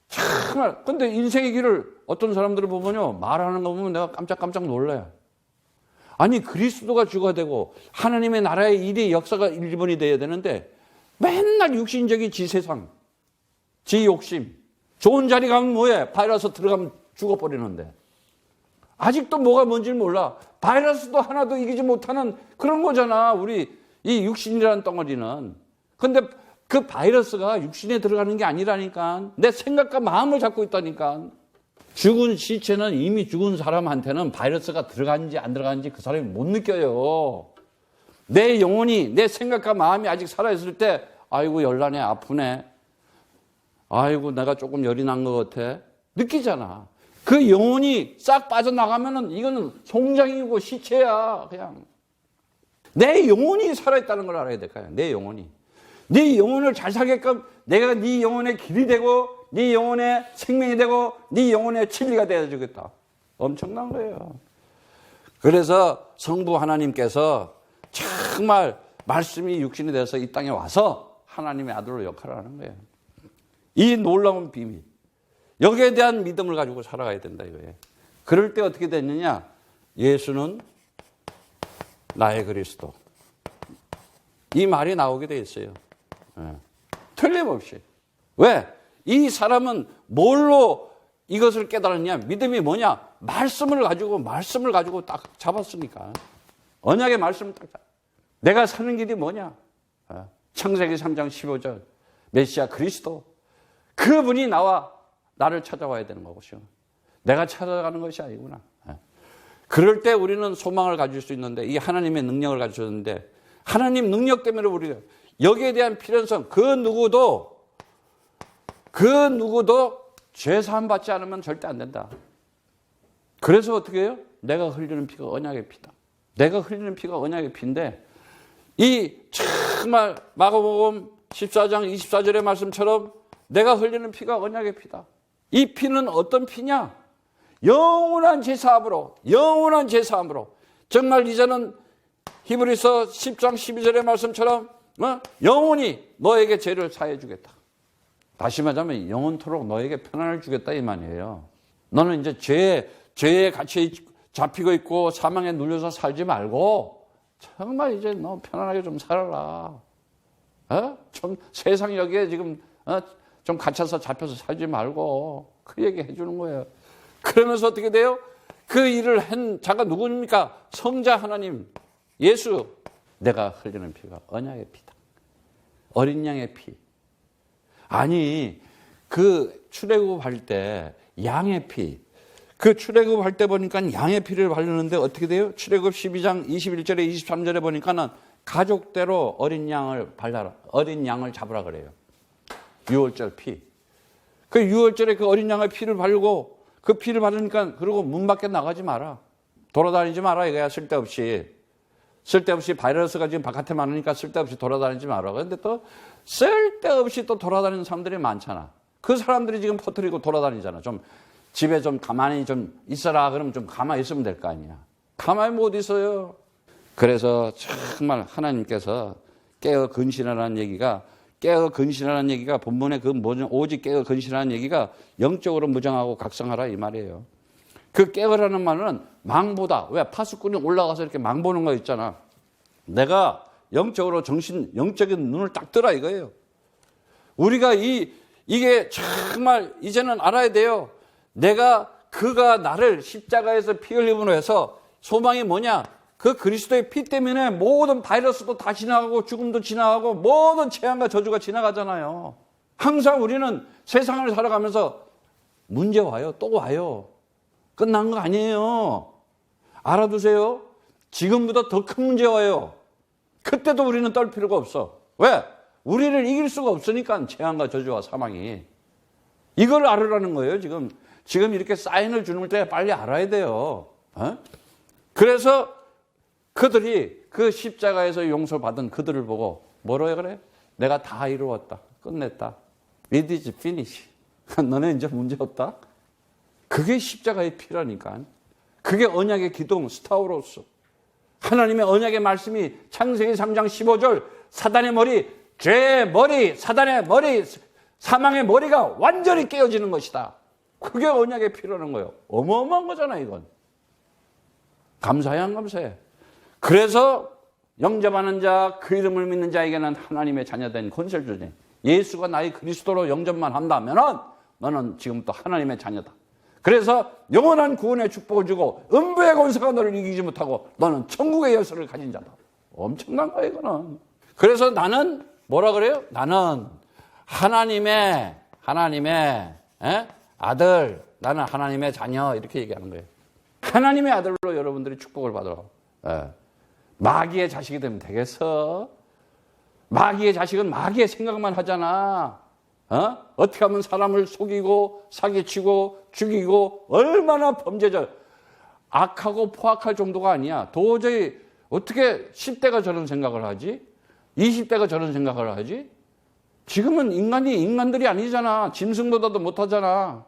정말, 근데 인생의 길을 어떤 사람들을 보면요, 말하는 거 보면 내가 깜짝깜짝 놀라요. 아니, 그리스도가 주가 되고 하나님의 나라의 일이 역사가 일본이 돼야 되는데 맨날 육신적인 지 세상, 지 욕심, 좋은 자리 가면 뭐해? 바이러스 들어가면 죽어버리는데. 아직도 뭐가 뭔지를 몰라. 바이러스도 하나도 이기지 못하는 그런 거잖아. 우리 이 육신이라는 덩어리는. 근데 그 바이러스가 육신에 들어가는 게 아니라니까. 내 생각과 마음을 잡고 있다니까. 죽은 시체는 이미 죽은 사람한테는 바이러스가 들어간지 안 들어간지 그 사람이 못 느껴요. 내 영혼이, 내 생각과 마음이 아직 살아있을 때 아이고 열나네, 아프네. 아이고 내가 조금 열이 난 것 같아. 느끼잖아. 그 영혼이 싹 빠져나가면은 이거는 송장이고 시체야. 그냥 내 영혼이 살아있다는 걸 알아야 될 거야. 내 영혼이. 네 영혼을 잘 살게끔 내가 네 영혼의 길이 되고 네 영혼의 생명이 되고 네 영혼의 진리가 되어주겠다. 엄청난 거예요. 그래서 성부 하나님께서 정말 말씀이 육신이 돼서 이 땅에 와서 하나님의 아들로 역할을 하는 거예요. 이 놀라운 비밀. 여기에 대한 믿음을 가지고 살아가야 된다 이거예요. 그럴 때 어떻게 됐느냐? 예수는 나의 그리스도. 이 말이 나오게 돼 있어요. 틀림없이. 왜? 이 사람은 뭘로 이것을 깨달았냐? 믿음이 뭐냐? 말씀을 가지고 딱 잡았으니까. 언약의 말씀을 딱 잡았어. 내가 사는 길이 뭐냐? 창세기 3장 15절. 메시아 그리스도. 그분이 나를 찾아와야 되는 거고요. 내가 찾아가는 것이 아니구나. 그럴 때 우리는 소망을 가질 수 있는데, 이 하나님의 능력을 가질 수 있는데, 하나님 능력 때문에 우리가 여기에 대한 필연성, 그 누구도 죄 사함 받지 않으면 절대 안 된다. 그래서 어떻게 해요? 내가 흘리는 피가 언약의 피다. 내가 흘리는 피가 언약의 피인데, 이 정말 마가복음 14장 24절의 말씀처럼 내가 흘리는 피가 언약의 피다. 이 피는 어떤 피냐? 영원한 제사함으로, 영원한 제사함으로. 정말 이제는 히브리서 10장 12절의 말씀처럼 영원히 너에게 죄를 사해 주겠다. 다시 말하자면 영원토록 너에게 편안을 주겠다 이 말이에요. 너는 이제 죄에 같이 잡히고 있고 사망에 눌려서 살지 말고 정말 이제 너 편안하게 좀 살아라. 좀 세상 여기에 지금 좀 갇혀서 잡혀서 살지 말고 그 얘기 해주는 거예요. 그러면서 어떻게 돼요? 그 일을 한 자가 누구입니까? 성자 하나님 예수. 내가 흘리는 피가 언약의 피다. 어린 양의 피. 아니 그 출애굽할 때 양의 피. 그 출애굽할 때 보니까 양의 피를 바르는데 어떻게 돼요? 출애굽 12장 21절에 23절에 보니까는 가족대로 어린 양을 발라라. 어린 양을 잡으라 그래요. 유월절 피. 그 유월절에 그 어린 양의 피를 바르고 그 피를 바르니까 그러고 문 밖에 나가지 마라. 돌아다니지 마라 이거야. 쓸데없이 바이러스가 지금 바깥에 많으니까 쓸데없이 돌아다니지 마라. 그런데 또 쓸데없이 또 돌아다니는 사람들이 많잖아. 그 사람들이 지금 퍼뜨리고 돌아다니잖아. 좀 집에 좀 가만히 좀 있어라. 그러면 좀 가만히 있으면 될 거 아니야. 가만히 못 있어요. 그래서 정말 하나님께서 깨어 근신하라는 얘기가 본문의 그 오직 깨어 근신하라는 얘기가 영적으로 무장하고 각성하라 이 말이에요. 그 깨어라는 말은 망보다. 왜? 파수꾼이 올라가서 이렇게 망보는 거 있잖아. 내가 영적으로 영적인 눈을 딱 뜨라 이거예요. 우리가 이게 정말 이제는 알아야 돼요. 그가 나를 십자가에서 피 흘림으로 해서 소망이 뭐냐? 그 그리스도의 피 때문에 모든 바이러스도 다 지나가고 죽음도 지나가고 모든 재앙과 저주가 지나가잖아요. 항상 우리는 세상을 살아가면서 문제 와요. 또 와요. 끝난 거 아니에요. 알아두세요. 지금보다 더 큰 문제 와요. 그때도 우리는 떨 필요가 없어. 왜? 우리를 이길 수가 없으니까 재앙과 저주와 사망이. 이걸 알으라는 거예요, 지금. 지금 이렇게 사인을 주는 때 빨리 알아야 돼요. 그래서 그들이 그 십자가에서 용서받은 그들을 보고 뭐라고 그래? 내가 다 이루었다. 끝냈다. It is finished. 너네 이제 문제 없다. 그게 십자가의 피라니까. 그게 언약의 기둥, 스타우로스. 하나님의 언약의 말씀이 창세기 3장 15절 사단의 머리, 죄의 머리, 사단의 머리, 사망의 머리가 완전히 깨어지는 것이다. 그게 언약의 피라는 거예요. 어마어마한 거잖아, 이건. 감사해, 안 감사해? 그래서 영접하는 자, 그 이름을 믿는 자에게는 하나님의 자녀된 권세를 주니 예수가 나의 그리스도로 영접만 한다면 너는 지금부터 하나님의 자녀다. 그래서 영원한 구원의 축복을 주고 음부의 권세가 너를 이기지 못하고 너는 천국의 열쇠를 가진 자다. 엄청난 거예요, 이거는. 그래서 나는 뭐라 그래요? 나는 하나님의 아들, 나는 하나님의 자녀 이렇게 얘기하는 거예요. 하나님의 아들로 여러분들이 축복을 받아. 마귀의 자식이 되면 되겠어? 마귀의 자식은 마귀의 생각만 하잖아. 어떻게 하면 사람을 속이고 사기치고 죽이고 얼마나 범죄자 악하고 포악할 정도가 아니야. 도저히 어떻게 10대가 저런 생각을 하지? 20대가 저런 생각을 하지? 지금은 인간들이 아니잖아. 짐승보다도 못하잖아.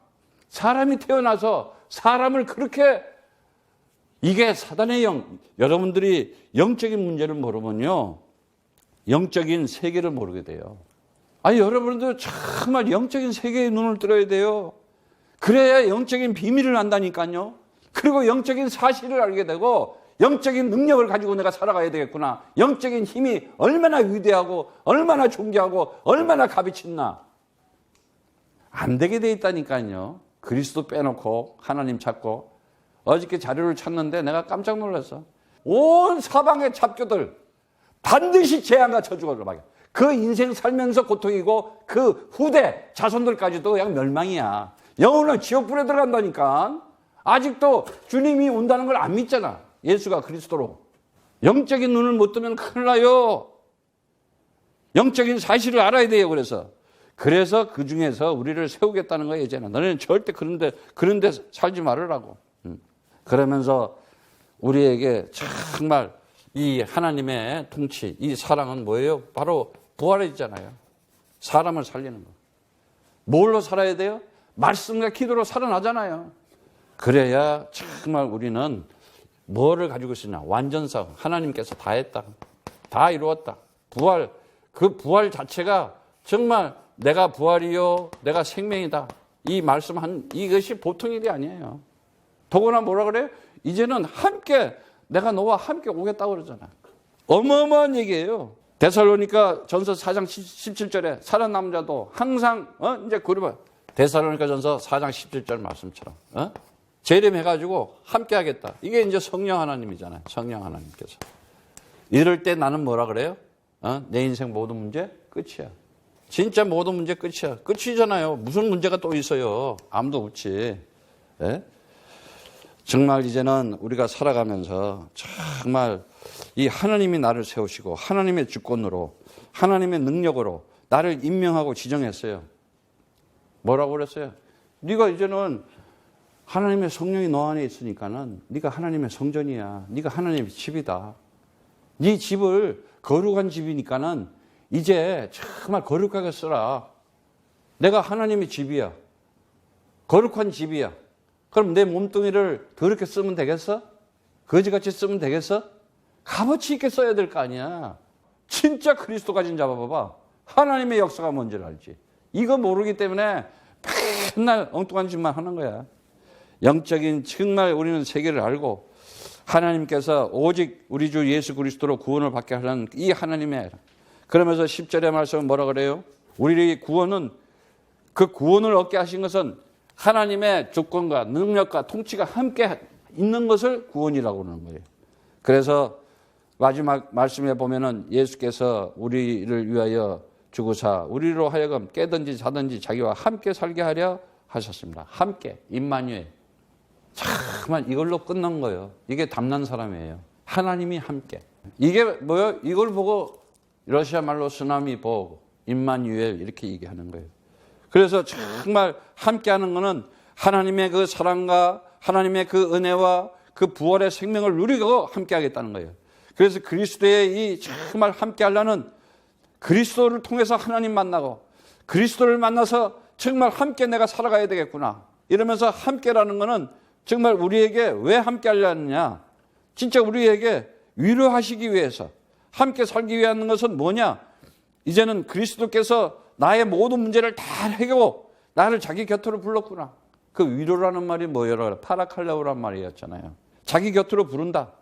사람이 태어나서 사람을 그렇게 이게 사단의 영. 여러분들이 영적인 문제를 모르면요. 영적인 세계를 모르게 돼요. 아니 여러분들 정말 영적인 세계에 눈을 들어야 돼요. 그래야 영적인 비밀을 안다니까요. 그리고 영적인 사실을 알게 되고 영적인 능력을 가지고 내가 살아가야 되겠구나. 영적인 힘이 얼마나 위대하고 얼마나 존귀하고 얼마나 값이친나. 안 되게 돼 있다니까요. 그리스도 빼놓고 하나님 찾고 어저께 자료를 찾는데 내가 깜짝 놀랐어. 온 사방의 잡교들 반드시 재앙과 저주가 막혀. 그 인생 살면서 고통이고 그 후대 자손들까지도 그냥 멸망이야. 영혼은 지옥불에 들어간다니까. 아직도 주님이 온다는 걸 안 믿잖아. 예수가 그리스도로. 영적인 눈을 못 뜨면 큰일 나요. 영적인 사실을 알아야 돼요. 그래서 그 중에서 우리를 세우겠다는 거예요. 이제는 너네는 절대 그런데 살지 말으라고. 그러면서 우리에게 정말 이 하나님의 통치, 이 사랑은 뭐예요? 바로 부활에 있잖아요. 사람을 살리는 거. 뭘로 살아야 돼요? 말씀과 기도로 살아나잖아요. 그래야 정말 우리는 뭐를 가지고 있으냐? 완전성. 하나님께서 다 했다. 다 이루었다. 부활. 그 부활 자체가 정말 내가 부활이요. 내가 생명이다. 이 말씀 이것이 보통 일이 아니에요. 더구나 뭐라 그래요? 이제는 함께 내가 너와 함께 오겠다고 그러잖아. 어마어마한 얘기예요. 데살로니가 전서 4장 17절에 살아남은 자도 항상 이제 그러면 데살로니가 전서 4장 17절 말씀처럼 재림해가지고 함께 하겠다. 이게 이제 성령 하나님이잖아요. 성령 하나님께서. 이럴 때 나는 뭐라 그래요? 내 인생 모든 문제 끝이야. 진짜 모든 문제 끝이야. 끝이잖아요. 무슨 문제가 또 있어요. 아무도 없지. 예? 정말 이제는 우리가 살아가면서 정말 이 하나님이 나를 세우시고 하나님의 주권으로 하나님의 능력으로 나를 임명하고 지정했어요. 뭐라고 그랬어요? 네가 이제는 하나님의 성령이 너 안에 있으니까는 네가 하나님의 성전이야. 네가 하나님의 집이다. 네 집을 거룩한 집이니까는 이제 정말 거룩하게 쓰라. 내가 하나님의 집이야. 거룩한 집이야. 그럼 내 몸뚱이를 더럽게 쓰면 되겠어? 거지같이 쓰면 되겠어? 값어치 있게 써야 될 거 아니야. 진짜 그리스도 가진 잡아봐봐. 하나님의 역사가 뭔지를 알지. 이거 모르기 때문에 맨날 엉뚱한 짓만 하는 거야. 영적인 정말 우리는 세계를 알고 하나님께서 오직 우리 주 예수 그리스도로 구원을 받게 하는 이 하나님의 그러면서 10절의 말씀은 뭐라 그래요? 우리의 구원은 그 구원을 얻게 하신 것은 하나님의 주권과 능력과 통치가 함께 있는 것을 구원이라고 하는 거예요. 그래서 마지막 말씀에 보면은 예수께서 우리를 위하여 죽으사 우리로 하여금 깨든지 자든지 자기와 함께 살게 하려 하셨습니다. 함께 임마누엘. 정말 이걸로 끝난 거예요. 이게 담난 사람이에요. 하나님이 함께. 이게 뭐예요? 이걸 보고 러시아 말로 쓰나미 보고 임마누엘 이렇게 얘기하는 거예요. 그래서 정말 함께하는 것은 하나님의 그 사랑과 하나님의 그 은혜와 그 부활의 생명을 누리고 함께하겠다는 거예요. 그래서 그리스도의 이 정말 함께하려는 그리스도를 통해서 하나님 만나고 그리스도를 만나서 정말 함께 내가 살아가야 되겠구나. 이러면서 함께라는 것은 정말 우리에게 왜 함께하려느냐. 진짜 우리에게 위로하시기 위해서 함께 살기 위한 것은 뭐냐. 이제는 그리스도께서 나의 모든 문제를 다 해결하고 나를 자기 곁으로 불렀구나. 그 위로라는 말이 뭐예요? 파라칼레오란 말이었잖아요. 자기 곁으로 부른다.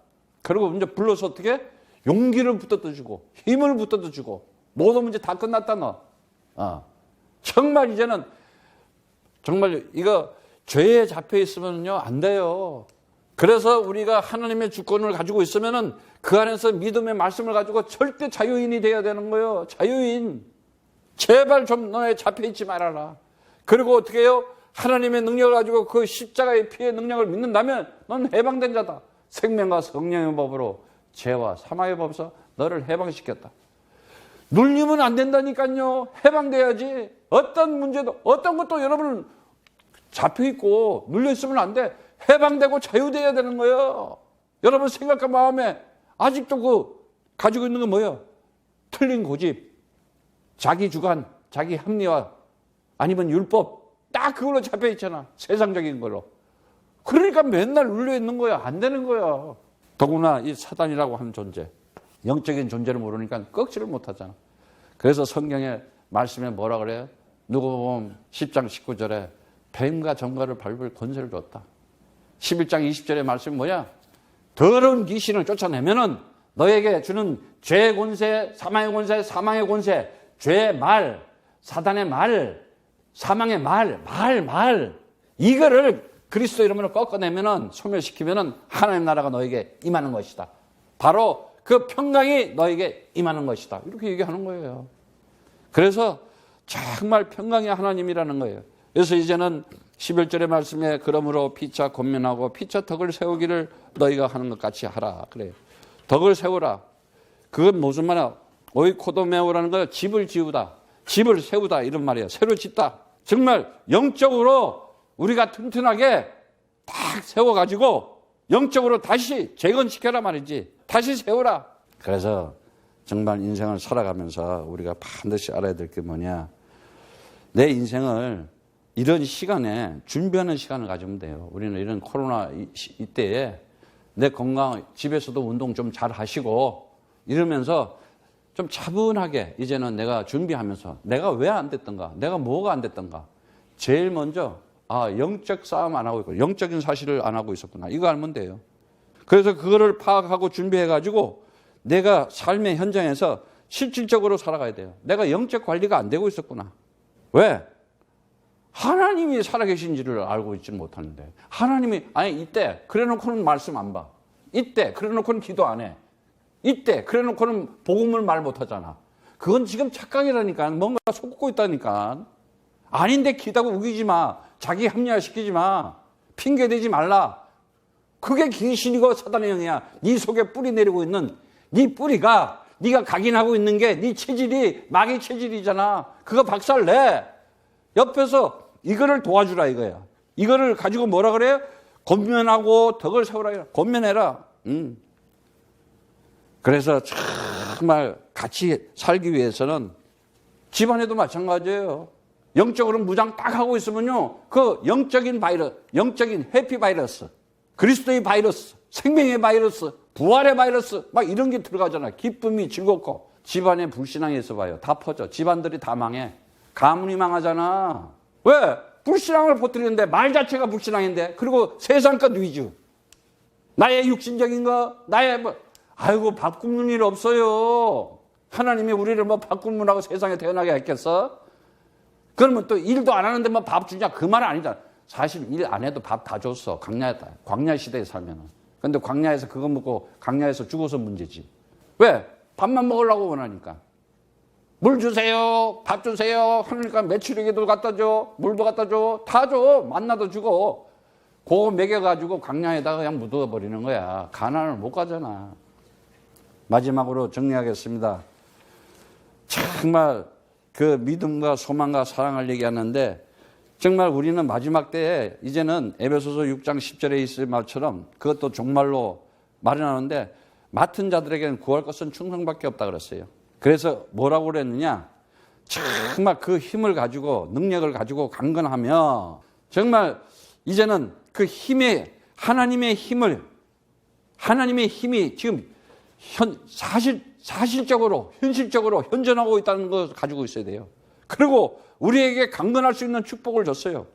그리고 이제 불러서 어떻게? 용기를 붙들어 주고 힘을 붙들어 주고 모든 문제 다 끝났다 너. 정말 이제는 정말 이거 죄에 잡혀 있으면요 안 돼요. 그래서 우리가 하나님의 주권을 가지고 있으면은 그 안에서 믿음의 말씀을 가지고 절대 자유인이 되어야 되는 거예요. 자유인. 제발 좀 너네 잡혀 있지 말아라. 그리고 어떻게 해요? 하나님의 능력을 가지고 그 십자가의 피의 능력을 믿는다면 넌 해방된 자다. 생명과 성령의 법으로 죄와 사망의 법에서 너를 해방시켰다. 눌리면 안 된다니까요. 해방돼야지. 어떤 문제도 어떤 것도 여러분은 잡혀있고 눌려있으면 안 돼. 해방되고 자유돼야 되는 거예요. 여러분 생각과 마음에 아직도 그 가지고 있는 건 뭐예요? 틀린 고집, 자기 주관, 자기 합리화 아니면 율법 딱 그걸로 잡혀있잖아. 세상적인 걸로. 그러니까 맨날 눌려있는 거야. 안 되는 거야. 더구나 이 사단이라고 하는 존재, 영적인 존재를 모르니까 꺾지를 못하잖아. 그래서 성경의 말씀에 뭐라 그래요? 누가복음 10장 19절에 뱀과 정갈을 밟을 권세를 줬다. 11장 20절의 말씀이 뭐냐? 더러운 귀신을 쫓아내면은 너에게 주는 죄의 권세, 사망의 권세, 사망의 권세, 죄의 말, 사단의 말, 사망의 말 이거를 그리스도 이름으로 꺾어내면은 소멸시키면은 하나님 나라가 너에게 임하는 것이다. 바로 그 평강이 너에게 임하는 것이다. 이렇게 얘기하는 거예요. 그래서 정말 평강의 하나님이라는 거예요. 그래서 이제는 11절의 말씀에 그러므로 피차 권면하고 피차 덕을 세우기를 너희가 하는 것 같이 하라. 그래요. 덕을 세우라. 그건 무슨 말이야? 오이코도메오라는 거 집을 지우다. 집을 세우다 이런 말이에요. 새로 짓다. 정말 영적으로 우리가 튼튼하게 딱 세워가지고 영적으로 다시 재건시켜라 말이지. 다시 세우라. 그래서 정말 인생을 살아가면서 우리가 반드시 알아야 될 게 뭐냐. 내 인생을 이런 시간에 준비하는 시간을 가지면 돼요. 우리는 이런 코로나 이때에 내 건강, 집에서도 운동 좀 잘 하시고 이러면서 좀 차분하게 이제는 내가 준비하면서 내가 왜 안 됐던가, 내가 뭐가 안 됐던가. 제일 먼저 영적 싸움 안 하고 있고 영적인 사실을 안 하고 있었구나. 이거 알면 돼요. 그래서 그거를 파악하고 준비해가지고 내가 삶의 현장에서 실질적으로 살아가야 돼요. 내가 영적 관리가 안 되고 있었구나. 왜? 하나님이 살아계신지를 알고 있지는 못하는데 하나님이 이때 그래놓고는 말씀 안 봐. 이때 그래놓고는 기도 안 해. 이때 그래놓고는 복음을 말 못하잖아. 그건 지금 착각이라니까. 뭔가 속고 있다니까. 아닌데 기다고 우기지 마. 자기 합리화시키지 마. 핑계대지 말라. 그게 귀신이고 사단의 영이야. 네 속에 뿌리 내리고 있는 네 뿌리가 네가 각인하고 있는 게 네 체질이 마귀 체질이잖아. 그거 박살내. 옆에서 이거를 도와주라 이거야. 이거를 가지고 뭐라 그래요? 권면하고 덕을 세우라. 권면해라. 그래서 정말 같이 살기 위해서는 집안에도 마찬가지예요. 영적으로 무장 딱 하고 있으면요. 그 영적인 바이러스, 영적인 해피 바이러스, 그리스도의 바이러스, 생명의 바이러스, 부활의 바이러스 막 이런 게 들어가잖아. 기쁨이 즐겁고. 집안에 불신앙이 있어 봐요. 다 퍼져. 집안들이 다 망해. 가문이 망하잖아. 왜? 불신앙을 퍼뜨리는데 말 자체가 불신앙인데. 그리고 세상껏 위주. 나의 육신적인 거, 나의 아이고 밥 굶는 일 없어요. 하나님이 우리를 밥 굶으라고 세상에 태어나게 했겠어? 그러면 또 일도 안 하는데 밥 주냐? 그 말은 아니잖아. 사실 일 안 해도 밥 다 줬어. 광야 시대에 살면은. 근데 광야에서 그거 먹고 광야에서 죽어서 문제지. 왜? 밥만 먹으려고 원하니까. 물 주세요. 밥 주세요. 하니까 메추리기도 갖다 줘. 물도 갖다 줘. 다 줘. 만나도 주고. 그거 먹여가지고 광야에다가 그냥 묻어버리는 거야. 가나안을 못 가잖아. 마지막으로 정리하겠습니다. 정말 그 믿음과 소망과 사랑을 얘기하는데 정말 우리는 마지막 때에 이제는 에베소서 6장 10절에 있을 말처럼 그것도 종말로 마련하는데 맡은 자들에게는 구할 것은 충성밖에 없다 그랬어요. 그래서 뭐라고 그랬느냐? 정말 그 힘을 가지고 능력을 가지고 강건하며 정말 이제는 그 힘에 하나님의 힘이 지금 사실적으로 현실적으로 현존하고 있다는 것을 가지고 있어야 돼요. 그리고 우리에게 강건할 수 있는 축복을 줬어요.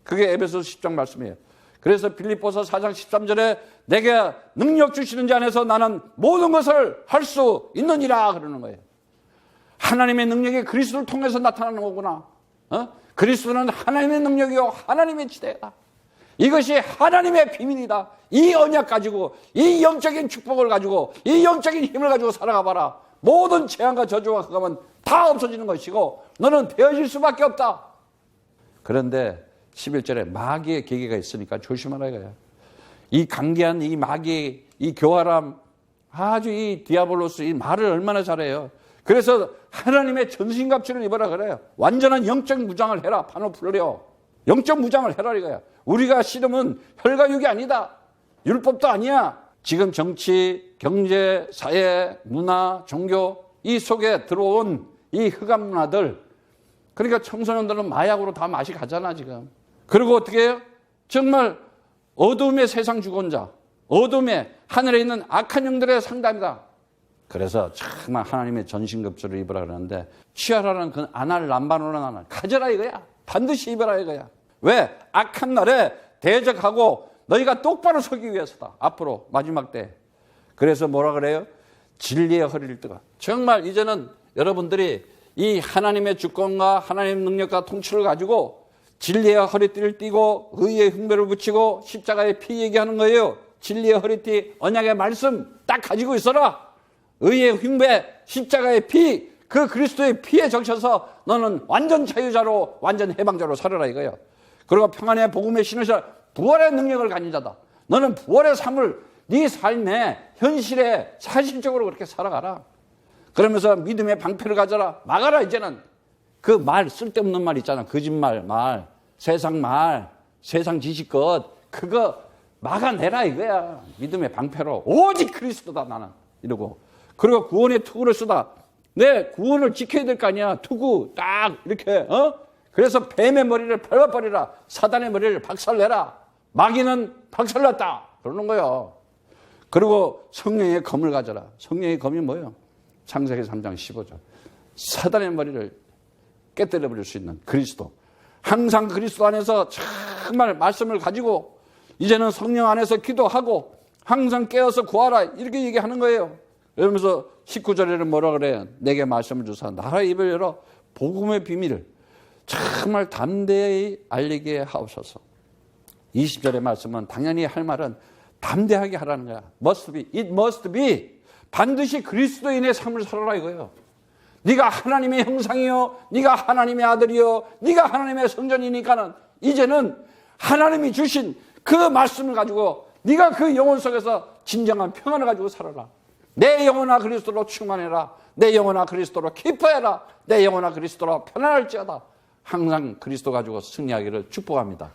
그게 에베소서 10장 말씀이에요. 그래서 빌립보서 4장 13절에 내게 능력 주시는 자 안에서 나는 모든 것을 할 수 있느니라 그러는 거예요. 하나님의 능력이 그리스도를 통해서 나타나는 거구나. 그리스도는 하나님의 능력이요 하나님의 지대다. 이것이 하나님의 비밀이다. 이 언약 가지고 이 영적인 축복을 가지고 이 영적인 힘을 가지고 살아가 봐라. 모든 재앙과 저주와 흑암은 다 없어지는 것이고 너는 되어질 수밖에 없다. 그런데 11절에 마귀의 계계가 있으니까 조심하라 이거야. 이 강기한 이 마귀, 이 교활함, 아주 이 디아블로스 이 말을 얼마나 잘해요. 그래서 하나님의 전신갑주를 입어라 그래요. 완전한 영적 무장을 해라. 판을 풀려. 영적 무장을 해라 이거야. 우리가 씨름은 혈과 육이 아니다. 율법도 아니야. 지금 정치, 경제, 사회, 문화, 종교 이 속에 들어온 이 흑암 문화들, 그러니까 청소년들은 마약으로 다 맛이 가잖아 지금. 그리고 어떻게 해요? 정말 어둠의 세상 주권자, 어둠의 하늘에 있는 악한 영들의 상담이다. 그래서 정말 하나님의 전신갑주를 입으라 그러는데 취하라는 그 안할 람바노라는 안할 가져라 이거야. 반드시 입어라 이거야. 왜? 악한 날에 대적하고 너희가 똑바로 서기 위해서다. 앞으로 마지막 때. 그래서 뭐라 그래요? 진리의 허리를 뜨거. 정말 이제는 여러분들이 이 하나님의 주권과 하나님의 능력과 통치를 가지고 진리의 허리띠를 띠고 의의 흉배를 붙이고 십자가의 피 얘기하는 거예요. 진리의 허리띠, 언약의 말씀 딱 가지고 있어라. 의의 흉배, 십자가의 피, 그 그리스도의 피에 적셔서 너는 완전 자유자로 완전 해방자로 살아라 이거예요. 그리고 평안의 복음의 신으셔 부활의 능력을 가진 자다. 너는 부활의 삶을 네 삶의 현실에 사실적으로 그렇게 살아가라. 그러면서 믿음의 방패를 가져라. 막아라 이제는. 그 말 쓸데없는 말 있잖아. 거짓말 말, 세상 지식것 그거 막아내라 이거야. 믿음의 방패로 오직 그리스도다 나는 이러고. 그리고 구원의 투구를 쓰다. 내 구원을 지켜야 될 거 아니야. 투구 딱 이렇게 그래서 뱀의 머리를 밟아버리라. 사단의 머리를 박살내라. 마귀는 박살났다. 그러는 거예요. 그리고 성령의 검을 가져라. 성령의 검이 뭐예요? 창세기 3장 15절. 사단의 머리를 깨뜨려버릴 수 있는 그리스도. 항상 그리스도 안에서 정말 말씀을 가지고 이제는 성령 안에서 기도하고 항상 깨어서 구하라. 이렇게 얘기하는 거예요. 그러면서 19절에는 뭐라 그래요? 내게 말씀을 주사 나라의 입을 열어 복음의 비밀을 정말 담대히 알리게 하옵소서. 20절의 말씀은 당연히 할 말은 담대하게 하라는 거야. Must be. It must be. 반드시 그리스도인의 삶을 살아라 이거예요. 네가 하나님의 형상이요, 네가 하나님의 아들이요, 네가 하나님의 성전이니까는 이제는 하나님이 주신 그 말씀을 가지고 네가 그 영혼 속에서 진정한 평안을 가지고 살아라. 내 영혼아 그리스도로 충만해라. 내 영혼아 그리스도로 기뻐해라. 내 영혼아 그리스도로 편안할지어다. 항상 그리스도 가지고 승리하기를 축복합니다.